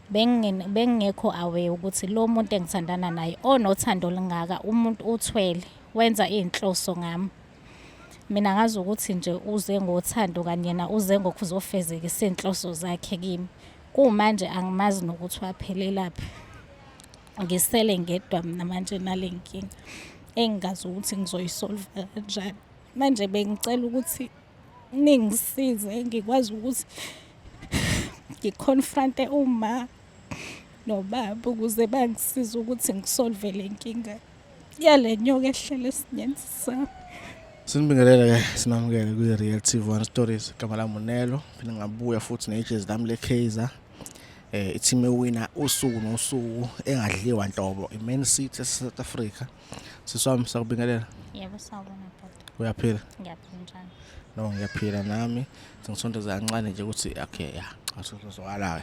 bengekho aware ukuthi lo muntu engithandana naye onothando olungaka umuntu uthwele wenza izinhloso ngami. Mina ngazi ukuthi nje uze ngothando kanye yena uze ngokuzofezekisa izinhloso zakhe kimi. Kumanje angimazi nokuthi waphelelaphi. Ngisele ngedwa mina manje nalenkinga engazi ukuthi ngizoyisolve kanjani. Manje bengicela ukuthi ningisize ngikwazi ukuthi ngiconfronte uma nobaba ukuze bangisize ukuthi ngisolve le nkinga yale nyoka ehlele esinyeni sami. Sinibingelela ke sinamukele kwi-Real TV1 Stories. Igama lami uNelo, phinde ngabuya futhi nejezi lami leKaizer. Iteam ewina usuku nosuku engadliwa nhlobo iMan City eSouth Africa. Siswami sakubingelela. Yebo sawubona baba. Uyaphila? Ngiyaphila njani? No, ngiyaphila nami. Sengisondeza kancane nje ukuthi okay asizozwala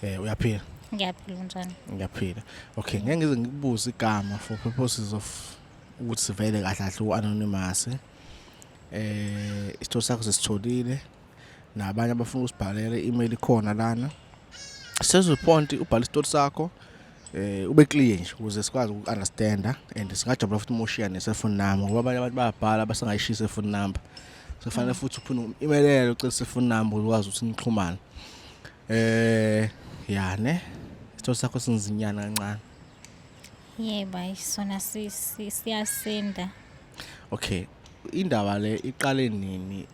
ke. Uyaphila? Ngiyaphila njani? Ngiyaphila. Okay, ngeke ngize ngikubuze igama for purposes of ukuthi sivele kahle kahle uanonymous. Isithombe sakho sesitholile nabanye abafuna usibhalela i-email ikhona lana. Sesiponti ubhala isithombe sakho ube clear nje ukuze sikwazi ukunderstanda and singajabula futhi moshia neselfone number ngoba abanye abantu bayabhala basangayishisa iphone number. Kufanele futhi uphinde emailele ucela iphone number ukwazi ukuthi nixhumane. Ne isithombe sakho sinzinyana kancane. Yebo ayisona siyasinda. Okay, indaba le iqale nini?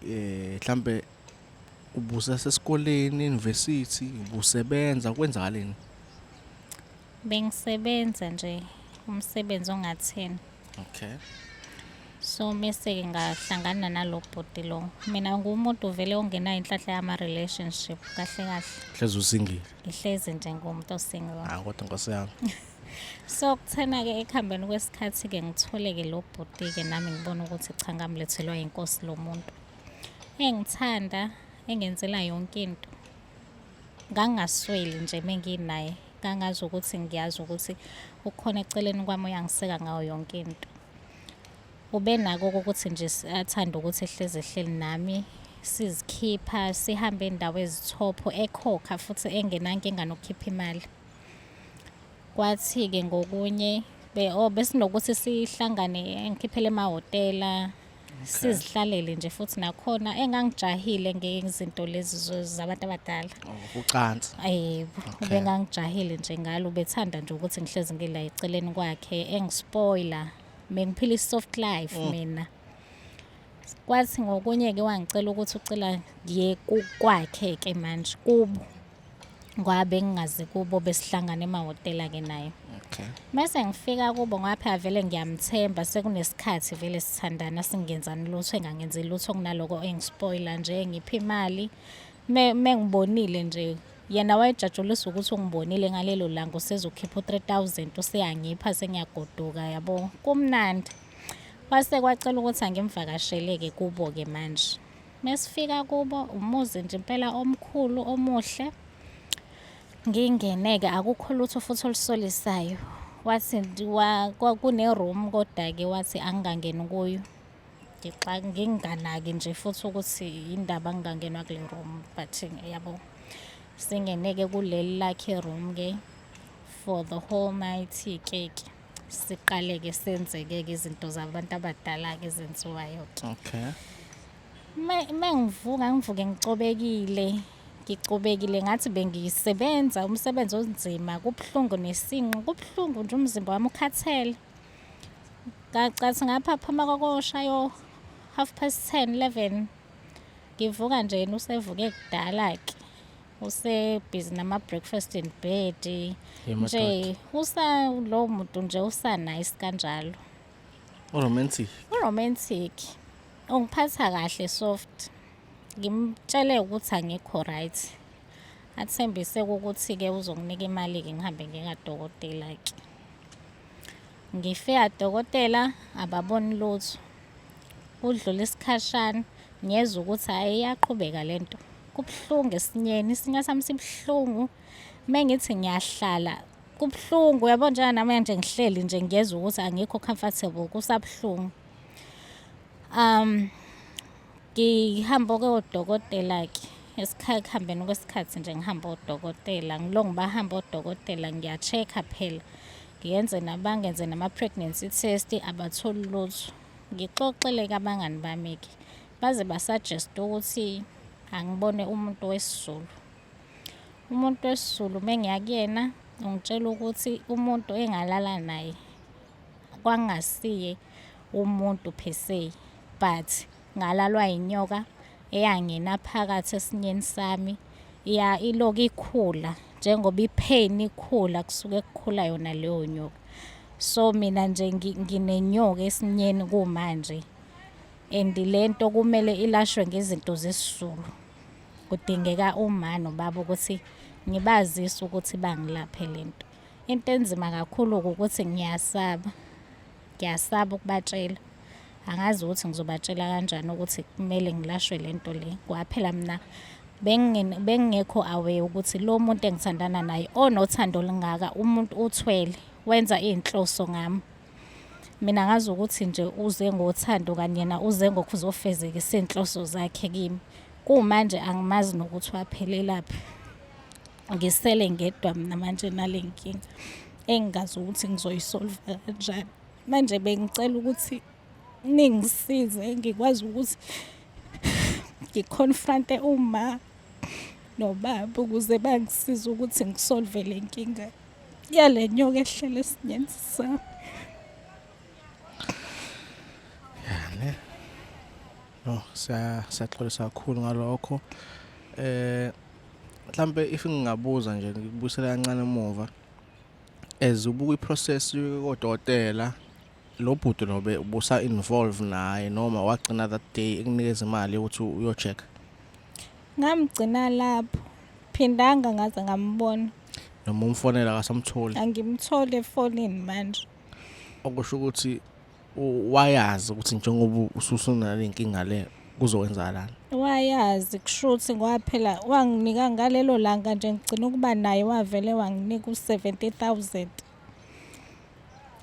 Mhlambe ubusasesikoleni, university, ubusebenza kwenzakaleni? Bengisebenza nje umsebenzi ongatheni. Okay. So mase ngahlangana nalobhodi lo. Mina ngumuntu vele ongenayo inhlahla yama relationship kahle kahle. Hlezi usingile. Ihlezi nje ngumuntu osingle. Kodwa Nkosi yami. So kuthena ke ekhambeni kwesikhathi ke ngithole ke lo bhodi ke nami ngibona ukuthi cha ngamlethelwa inkosi lo muntu. Engithanda engenzela yonke into. Ngangasweli nje menginaye. Ngangazi ukuthi ngiyazi ukuthi ukhona eceleni kwami uyangiseka ngayo yonke into. Ube nako ukuthi nje athanda ukuthi ehlezi nami sizikhipha sihambe endawo ezithopho ekhokha futhi engenankinga nokukhipha imali. Kwathi ke ngokunye besinokuthi sihlangane engikhiphele emahotela sizihlalele nje futhi nakhona engangijahile ngezinto lezi zabantu abadala. Ucansi. Bengangijahile nje ngalo bethanda nje ukuthi ngihlezi ngila eceleni kwakhe engispoiler mengiphila isoft life mina. Kwathi ngokunye ke wangicela ukuthi ucela ngiye kwakhe ke manje kubo. Ngabe ngingazi kubo besihlangana emahotela ke naye. Okay. Mase ngifika kubo ngapha vele ngiyamthemba sekunesikhathi vele sithandana singenzani lutho engangenzi lutho kunaloko engispoiler nje ngipha imali mengibonile nje yena wayejajulisa ukuthi ungibonile ngalelo langa usezokhipha u3000 useyangipha sengiyagoduka yabo kumnandi. Wase kwacela ukuthi angimvakasheleke kubo ke manje. Mesifika kubo umuzi nje impela omkhulu omuhle. Ngingeneke akukho lutho futhi olisolisayo. Wathi kune room kodwa ke wathi angangeni kuyo. Ngixa nginganaki nje futhi ukuthi indaba ngingangenwa kule room but yabo singeneke kuleli lakhe room ke for the whole night ke siqale ke senzeke ke izinto zabantu abadala ke ezenziwayo. Okay. Mengivuka ngicobekile ngathi bengisebenza umsebenzi onzima kubhlungu nesinqo kubhlungu nje umzimba wami ukhathele. Ngacathi ngapha phuma kokoshayo 10:30 ngivuka nje usevuke kudala ke usebhizi nama breakfast in bed nje lo muntu nje nice kanjalo. Romantic ungiphatha kahle soft. Ngimtshele ukuthi angikho right. Athembise ukuthi ke uzonginika imali ke ngihambe ngekadokotela ke. Ngifika dokotela ababoni lutho. Udlula isikhashana ngiyeza ukuthi hayi iyaqhubeka lento. Kubhlungu esinyeni isinga sami sibhlungu. Mengithi ngiyahlala kubhlungu yabo njana nami nje ngihleli nje ngiyeza ukuthi angikho comfortable kusabhlungu. Ngihamba ke odokotela ke ekuhambeni kwesikhathi nje ngihamba odokotela ngilo ngibahamba odokotela ngiya-check-a phela ngiyenze nabangenze nama-pregnancy test abatholi lutho. Ngixoxele-ke abangani bami-ke baze basuggest ukuthi angibone umuntu wesiZulu. Umuntu wesiZulu mengiya kuyena ungitshela ukuthi umuntu engalala naye kwangasiye umuntu per se, but ngalalwa inyoka eyangena phakathi esinyeni sami iloku ikhula njengoba ipheni ikhula kusuke kukhula yona leyo nyoka. So mina nje nginenyoka esinyeni kumanje and lento kumele ilashwe ngezinto zesiZulu. Kudingeka uma nobaba ukuthi ngibazise ukuthi bangilaphe lento. Into enzima kakhulu ukuthi ngiyasaba ukubatshela. Angazi ukuthi ngizobatshela kanjani ukuthi kumele ngilashwe lento le. Kwaphela mina bengingekho aware ukuthi lo muntu engithandana naye onothando olungaka umuntu uthwele wenza inhloso ngami. Mina ngazi ukuthi nje uze ngothando kanye yena uze ngokuzofezekisa inhloso zakhe kimi. Kumanje angimazi nokuthi waphelelaphi. Ngisele ngedwa mina manje nalenkinga engazi ukuthi ngizoyisolve kanjani. Manje bengicela ukuthi ningisize ngikwazi ukuthi ngiconfronte uma nobaba ukuze bangisize ukuthi ngisolve le nkinga yale nyoka ehlele esinyeni sami. No, siyaxolisa kakhulu ngalokho. Mhlambe if ngingabuza nje ngikubusela kancane emuva ubuka iprocess kodokotela lo bhuti nobe ubusa involve naye noma wagcina that day ekunikeza imali ukuthi uyo-check. Ngamgcina lapho phindanga ngaze ngambona Noma umfonela akasamtholi. Angimthole efonini manje. Okusho ukuthi wayazi ukuthi njengoba ususuna lenkinga le kuzowenzakalani. Wayazi kushuthi ngoba phela wanginika ngalelo langa nje ngicina ukuba naye wavele wanginika u70,000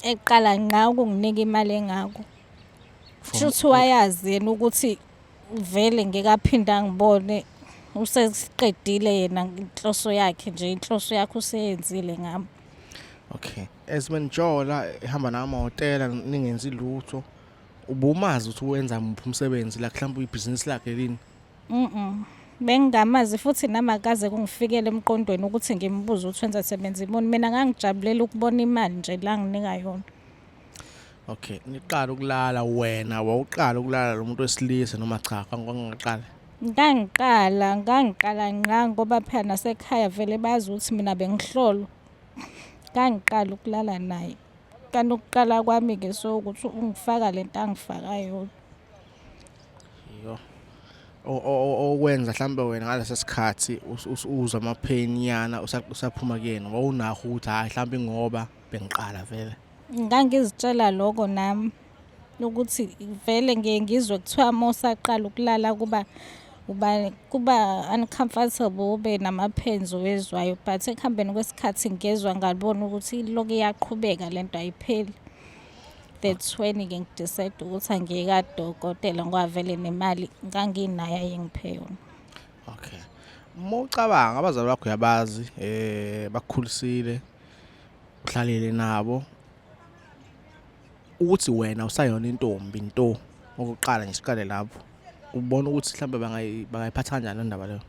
eqala ngqa ukunginika imali engako. Shuthi wayazi yena ukuthi vele ngekaphinda ngibone usesiqedile yena inhloso yakhe nje inhloso yakhe useyenzile ngami. Okay, esimenjola ehamba namahhotela ningenzi lutho ubumazi ukuthi wenza muphi umsebenzi la mhlawumbe ibhizinisi lakhe lini. Bengingamazi futhi namakaze kungifikele emqondweni ukuthi ngimbuze ukuthi wenza sebenza imoni. Mina ngangijabulela ukubona imali nje la nginika yona. Okay, niqala ukulala wena wawuqala ukulala lo muntu wesilisa noma cha kwangaqala? Ngangiqala ngqa ngoba phela nasekhaya vele bazi ukuthi mina bengihlolo. Ngangiqala ukulala naye. Kanti ukuqala kwami ke so ukuthi ungifaka lento angifaka yona. Yo. Okwenza mhlambe wena ngalesa sikhathi uzwa amapain yana usaphuma kuyena wawunaho ukuthi hayi mhlambe ngoba bengiqala vele. Ngangizitshela lokho nami ukuthi vele ngizwe kuthiwa mosaqala ukulala kuba uncomfortable ube namaphenzo wezwayo but ekuhambeni kwesikhathi ngezwe ngalibona ukuthi lokho iyaqhubeka lento ayipheli. That's when ke ngidecide ukuthi angiyeka dokotela ngoba vele nemali nganginayo ayengiphe yona. Okay. Mawucabanga abazali bakho yabazi bakukhulisile uhlalele nabo ukuthi wena usayona intombi into okuqala nje siqale lapho ubona ukuthi mhlambe bangayiphatha kanjani le ndaba leyo.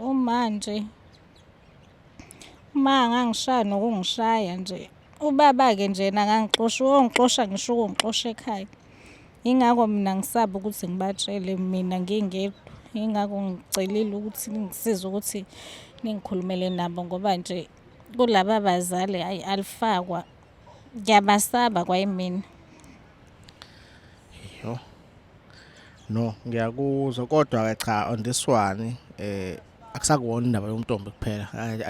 Umanje ngangishaya nokungishaya nje ubaba ke nje ngangixosha ngisho ukungixosha ekhaya. Ingakho mina ngisaba ukuthi ngibatshele mina ngingedwa. Ingakho ngicelile ukuthi ngisize ukuthi ningikhulumele nabo ngoba nje kulaba bazali alifakwa ngiyabasaba kwayimina. Yo. No, ngiyakuzwa kodwa ke cha on this one akusakuwona indaba yomntombi kuphela.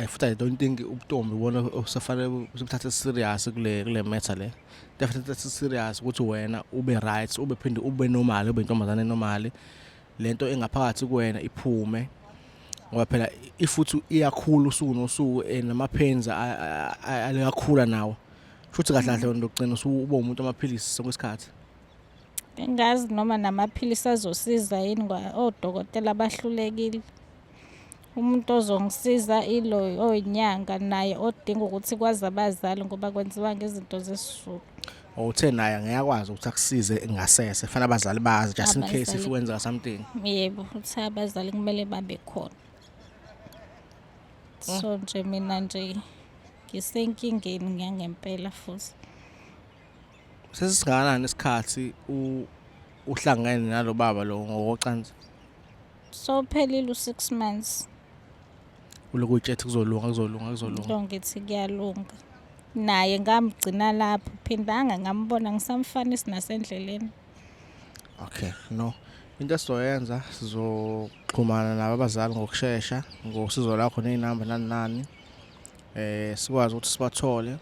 Futhi I don't think ubuntombi ubona usafanele usubuthathe serious kule matter le. Definitely serious ukuthi wena ube right ube phinde ube normal ube intombazane normal lento engaphakathi kuwena iphume ngoba phela ifuthi iyakhula usuku nosuku namaphenzi alekakhula nawo futhi kahle kahle wena lokugcina usuba umuntu amaphilisi sonke isikhathi. Bengazi noma namaphilisi azosiza yini odokotela abahlulekile. Umuntu ozongisiza ilo oyinyanga naye odinga ukuthi kwazi abazali ngoba kwenziwa ngezinto zesizulu. Uthe naye ngiyakwazi ukuthi akusize ngasese fanele abazali bazi just in case if Abazali. kwenzeka something. Yebo, uthi abazali kumele babe khona. So nje mina nje ngisenkingeni ngiyangempela futhi. Sesingakanani isikhathi uhlangene nalo baba lo ngokocansi? So phelile u6 months. Uloku utshethi kuzolunga. Into ngithi kuyalunga. Naye ngamgcina lapho phindanga ngambona ngisamfanisi nasendleleni. Okay, no. Into esizoyenza sizoxhumana nabo abazali ngokusheshsha ngosizo lakho nezinamba nani. Sikwazi ukuthi sibathole.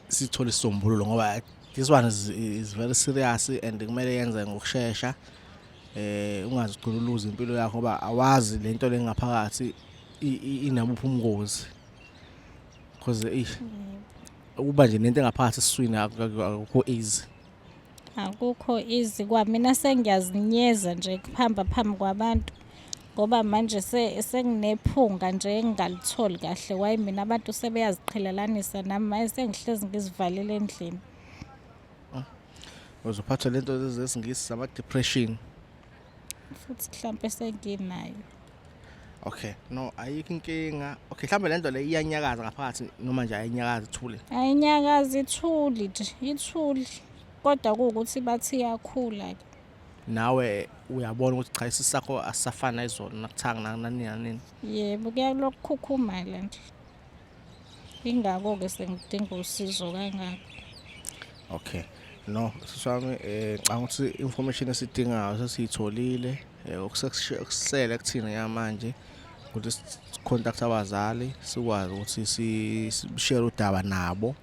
Sithole isombululo ngoba this one is very serious and kumele yenze ngokusheshsha. Ungazi uculuza impilo yakho ngoba awazi lento lengaphakathi inabuphi umngozi. Because ukuba nje lento engaphakathi esiswini akukho easy. Akukho easy kwamina sengiyazinyeza nje kuhamba phambi kwabantu ngoba manje senginephunga nje engalitholi kahle wayi mina abantu sebeyaziqhelelanisa nami manje sengihlezi ngizivalele endlini. Uzophatha lento zesingisi sama depression. Futhi mhlambe senginayo. Okay, no ayikho inkinga. Okay, mhlambe lento le iyanyakaza ngaphakathi noma nje ayinyakazi ithule. Ayinyakazi ithuli nje, ithuli. Kodwa kuukuthi bathi iyakhula ke. Nawe uyabona ukuthi cha isisi sakho asisafana izolo nakuthanga nani. Yebo kuyalokukhukhumala nje. Ingakho ke sengidinga usizo kangaka. Okay. No, sisami ngicabanga ukuthi information esidingayo sesiyitholile okusele kuthina yamanje ukuthi contact abazali sikwazi ukuthi si-share udaba nabo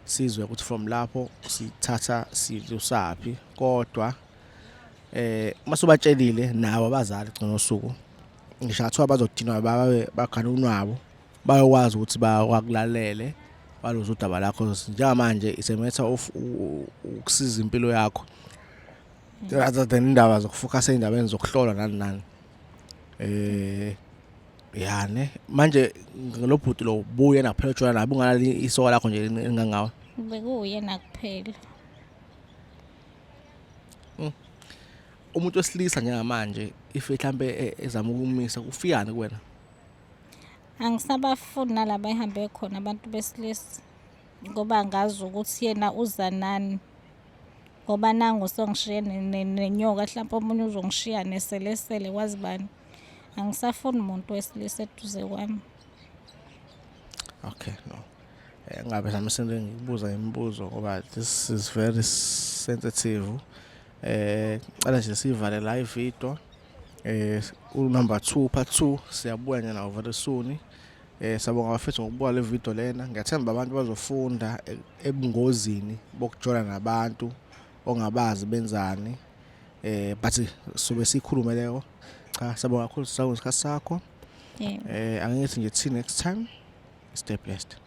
sizwe ukuthi from lapho sithatha silusaphi kodwa masubatshelile nabo abazali gcina usuku ngisho athiwa bazodinwa babe bagana unwabo bayokwazi ukuthi bakwakulalele baloza udaba lakho njengamanje it's a matter of ukusiza impilo yakho rather than indaba zokufocus endabeni zokuhlola nani. Yani manje ngelobhuti lo buye naphela tshona nabo ungalali isoka lakho nje engangawe. Bekuyena kuphela. Umuntu wesilisa njengamanje if mhlambe ezama ukumisa kufikani kuwena? Angisabafuni nalaba ehambe khona abantu besilisa ngoba ngazi ukuthi yena uza nani ngoba nangu songishiye nenyoka mhlawumbe omunye uzongishiya neselesele wazi bani. Angisafuni umuntu wesilisa eduze kwami. Okay, no. Ngabe samisele ngikubuza imibuzo ngoba this is very sensitive. Cala nje sivale la ivideo. Number 2 part 2 siyabuya nje nawo very soon. Sabonga bafethu ngokubuka le video lena. Ngiyathemba abantu bazofunda ebungozini bokujona nabantu ongabazi benzani. But sobe sikhulume leko. Cha sabonga kakhulu sisawu isikhathi sakho. Yebo. Angithi nje till next time. Stay blessed.